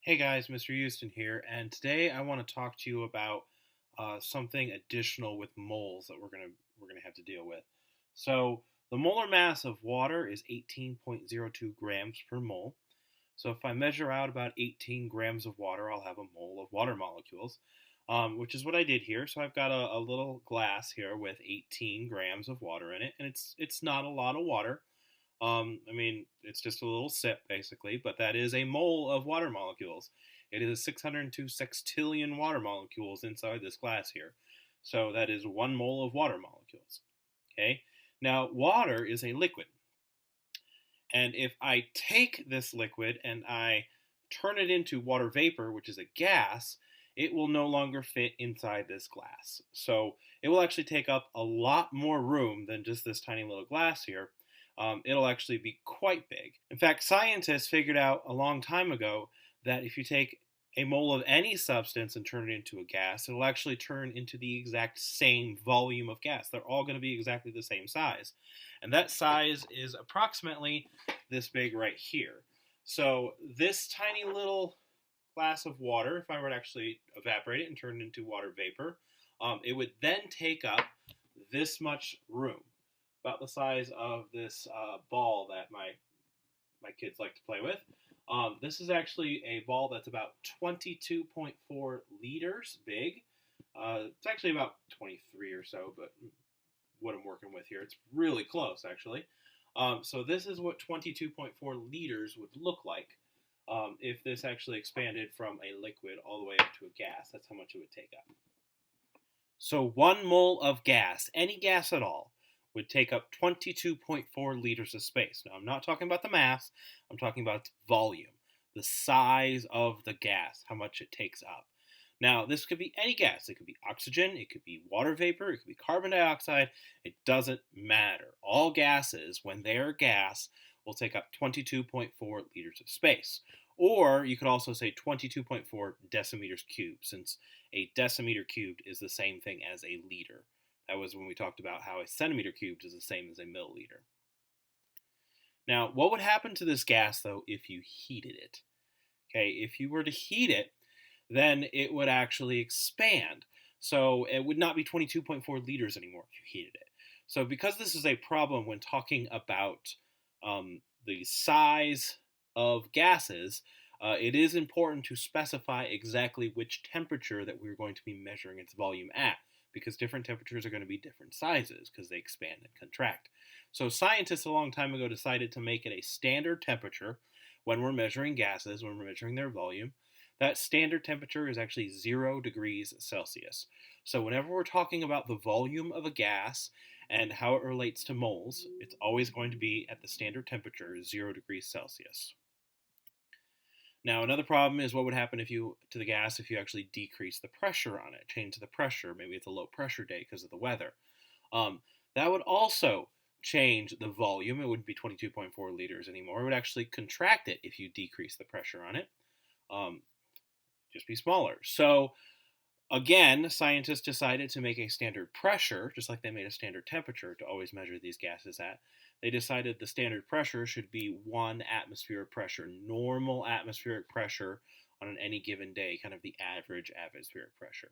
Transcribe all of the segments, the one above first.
Hey guys, Mr. Houston here, and today I want to talk to you about something additional with moles that we're gonna have to deal with. So the molar mass of water is 18.02 grams per mole. So if I measure out about 18 grams of water, I'll have a mole of water molecules, which is what I did here. So I've got a little glass here with 18 grams of water in it, and it's not a lot of water. It's just a little sip basically, but that is a mole of water molecules. It is 602 sextillion water molecules inside this glass here. So that is 1 mole of water molecules. Okay? Now, water is a liquid. And if I take this liquid and I turn it into water vapor, which is a gas, it will no longer fit inside this glass. So it will actually take up a lot more room than just this tiny little glass here. It'll actually be quite big. In fact, scientists figured out a long time ago that if you take a mole of any substance and turn it into a gas, it'll actually turn into the exact same volume of gas. They're all going to be exactly the same size. And that size is approximately this big right here. So this tiny little glass of water, if I were to actually evaporate it and turn it into water vapor, it would then take up this much room, about the size of this ball that my kids like to play with. This is actually a ball that's about 22.4 liters big. It's actually about 23 or so, but what I'm working with here, it's really close actually. So this is what 22.4 liters would look like if this actually expanded from a liquid all the way up to a gas. That's how much it would take up. So 1 mole of gas, any gas at all, would take up 22.4 liters of space. Now, I'm not talking about the mass, I'm talking about its volume, the size of the gas, how much it takes up. Now, this could be any gas. It could be oxygen, it could be water vapor, it could be carbon dioxide. It doesn't matter. All gases, when they are gas, will take up 22.4 liters of space. Or you could also say 22.4 decimeters cubed, since a decimeter cubed is the same thing as a liter. That was when we talked about how a centimeter cubed is the same as a milliliter. Now, what would happen to this gas, though, if you heated it? Okay, if you were to heat it, then it would actually expand. So it would not be 22.4 liters anymore if you heated it. So because this is a problem when talking about the size of gases, it is important to specify exactly which temperature that we're going to be measuring its volume at, because different temperatures are going to be different sizes because they expand and contract. So scientists a long time ago decided to make it a standard temperature when we're measuring gases, when we're measuring their volume. That standard temperature is actually 0 degrees Celsius. So whenever we're talking about the volume of a gas and how it relates to moles, it's always going to be at the standard temperature, 0 degrees Celsius. Now, another problem is what would happen to the gas if you actually decrease the pressure on it, change the pressure. Maybe it's a low pressure day because of the weather. That would also change the volume. It wouldn't be 22.4 liters anymore. It would actually contract it if you decrease the pressure on it. Just be smaller. So again, scientists decided to make a standard pressure, just like they made a standard temperature to always measure these gases at. They decided the standard pressure should be 1 atmospheric pressure, normal atmospheric pressure on any given day, kind of the average atmospheric pressure.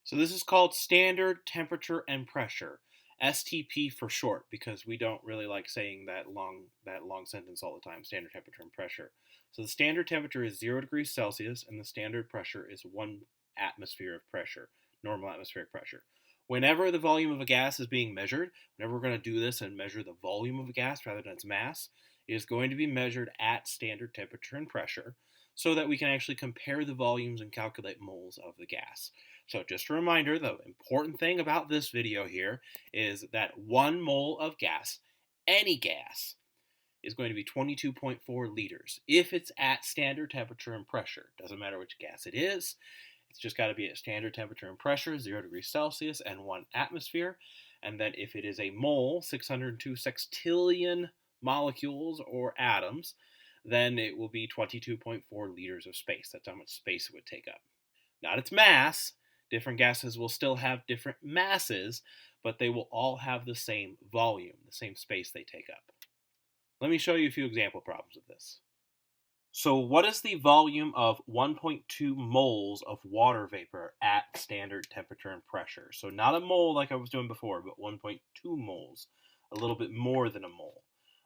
So this is called standard temperature and pressure, STP for short, because we don't really like saying that long sentence all the time, standard temperature and pressure. So the standard temperature is 0 degrees Celsius, and the standard pressure is 1 atmosphere of pressure, normal atmospheric pressure. Whenever the volume of a gas is being measured, whenever we're going to do this and measure the volume of a gas rather than its mass, it is going to be measured at standard temperature and pressure so that we can actually compare the volumes and calculate moles of the gas. So just a reminder, the important thing about this video here is that 1 mole of gas, any gas, is going to be 22.4 liters if it's at standard temperature and pressure. Doesn't matter which gas it is. It's just got to be at standard temperature and pressure, 0 degrees Celsius and 1 atmosphere. And then if it is a mole, 602 sextillion molecules or atoms, then it will be 22.4 liters of space. That's how much space it would take up. Not its mass. Different gases will still have different masses, but they will all have the same volume, the same space they take up. Let me show you a few example problems of this. So what is the volume of 1.2 moles of water vapor at standard temperature and pressure? So not a mole like I was doing before, but 1.2 moles, a little bit more than a mole.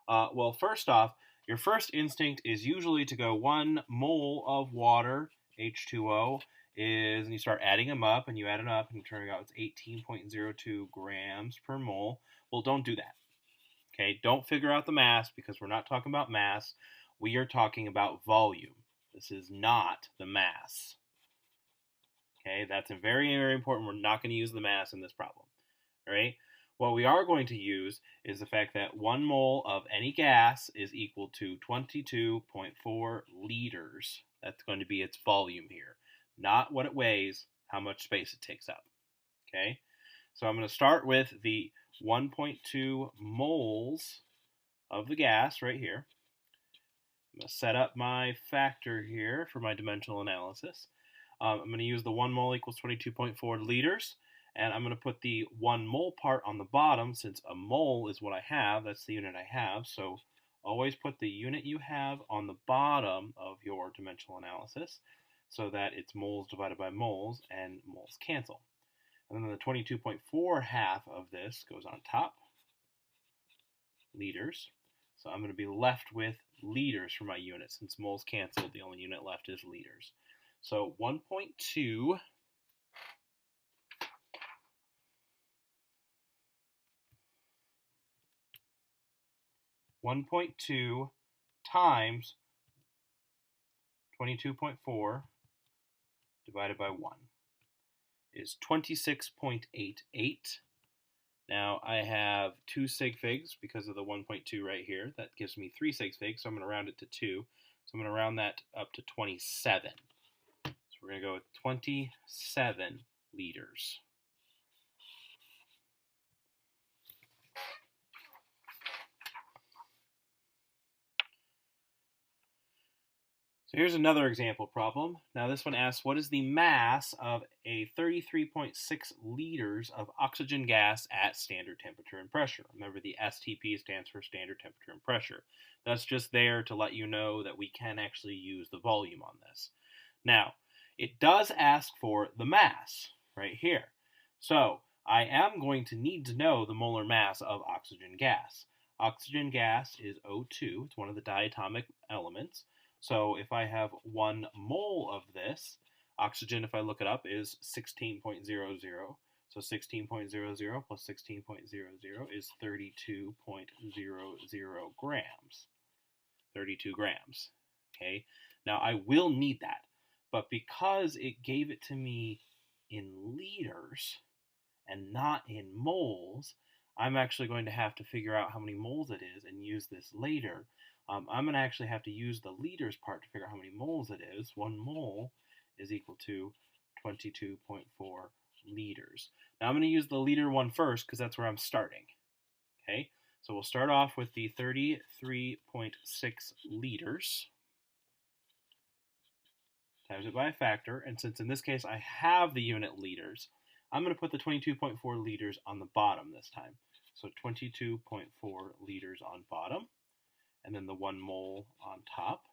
Well, first off, your first instinct is usually to go 1 mole of water, H2O, and you start adding them up, and you add it up, and you turn out it's 18.02 grams per mole. Well, don't do that. Okay, don't figure out the mass because we're not talking about mass. We are talking about volume. This is not the mass. Okay, that's very, very important. We're not going to use the mass in this problem. All right, what we are going to use is the fact that 1 mole of any gas is equal to 22.4 liters. That's going to be its volume here, not what it weighs, how much space it takes up. Okay, so I'm going to start with the 1.2 moles of the gas right here. I'm going to set up my factor here for my dimensional analysis. I'm going to use the 1 mole equals 22.4 liters, and I'm going to put the 1 mole part on the bottom since a mole is what I have. That's the unit I have, so always put the unit you have on the bottom of your dimensional analysis so that it's moles divided by moles and moles cancel. And then the 22.4 half of this goes on top, liters. So I'm going to be left with liters for my unit. Since moles canceled, the only unit left is liters. So 1.2 times 22.4 divided by 1 is 26.88. Now I have 2 sig figs because of the 1.2 right here. That gives me 3 sig figs, so I'm going to round it to 2. So I'm going to round that up to 27. So we're going to go with 27 liters. So here's another example problem. Now this one asks, what is the mass of a 33.6 liters of oxygen gas at standard temperature and pressure? Remember, the STP stands for standard temperature and pressure. That's just there to let you know that we can actually use the volume on this. Now, it does ask for the mass right here. So I am going to need to know the molar mass of oxygen gas. Oxygen gas is O2. It's one of the diatomic elements. So if I have 1 mole of this, oxygen, if I look it up, is 16.00. So 16.00 plus 16.00 is 32.00 grams. 32 grams. Okay. Now I will need that, but because it gave it to me in liters and not in moles, I'm actually going to have to figure out how many moles it is and use this later. I'm going to actually have to use the liters part to figure out how many moles it is. 1 mole is equal to 22.4 liters. Now I'm going to use the liter one first because that's where I'm starting. Okay, so we'll start off with the 33.6 liters. Times it by a factor, and since in this case I have the unit liters, I'm going to put the 22.4 liters on the bottom this time. So 22.4 liters on bottom, and then the 1 mole on top.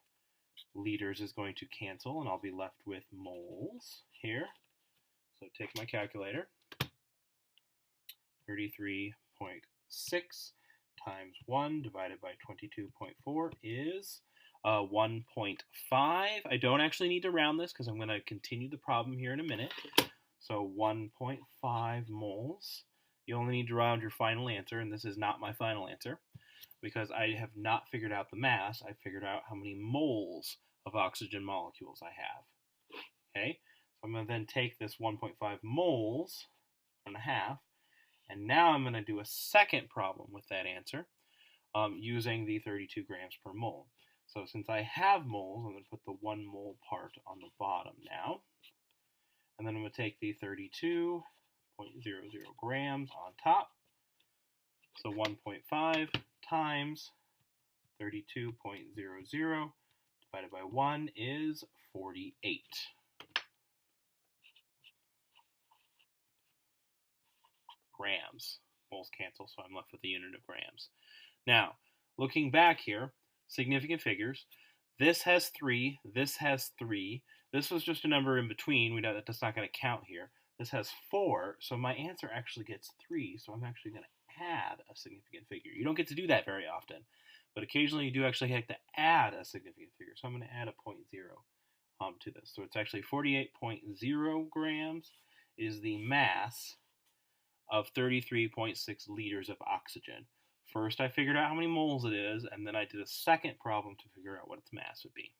Liters is going to cancel, and I'll be left with moles here. So take my calculator. 33.6 times 1 divided by 22.4 is 1.5. I don't actually need to round this because I'm going to continue the problem here in a minute. So 1.5 moles. You only need to round your final answer, and this is not my final answer because I have not figured out the mass. I figured out how many moles of oxygen molecules I have. Okay, so I'm going to then take this 1.5 moles, 1.5, and now I'm going to do a second problem with that answer using the 32 grams per mole. So since I have moles, I'm going to put the 1 mole part on the bottom now. And then I'm going to take the 32.00 grams on top. So 1.5 times 32.00 divided by 1 is 48. Grams. Moles cancel, so I'm left with the unit of grams. Now, looking back here, significant figures, This has 3. This has 3. This was just a number in between. We know that that's not going to count here. This has 4, so my answer actually gets 3, so I'm actually going to add a significant figure. You don't get to do that very often, but occasionally you do actually have to add a significant figure. So I'm going to add a 0.0 to this. So it's actually 48.0 grams is the mass of 33.6 liters of oxygen. First, I figured out how many moles it is, and then I did a second problem to figure out what its mass would be.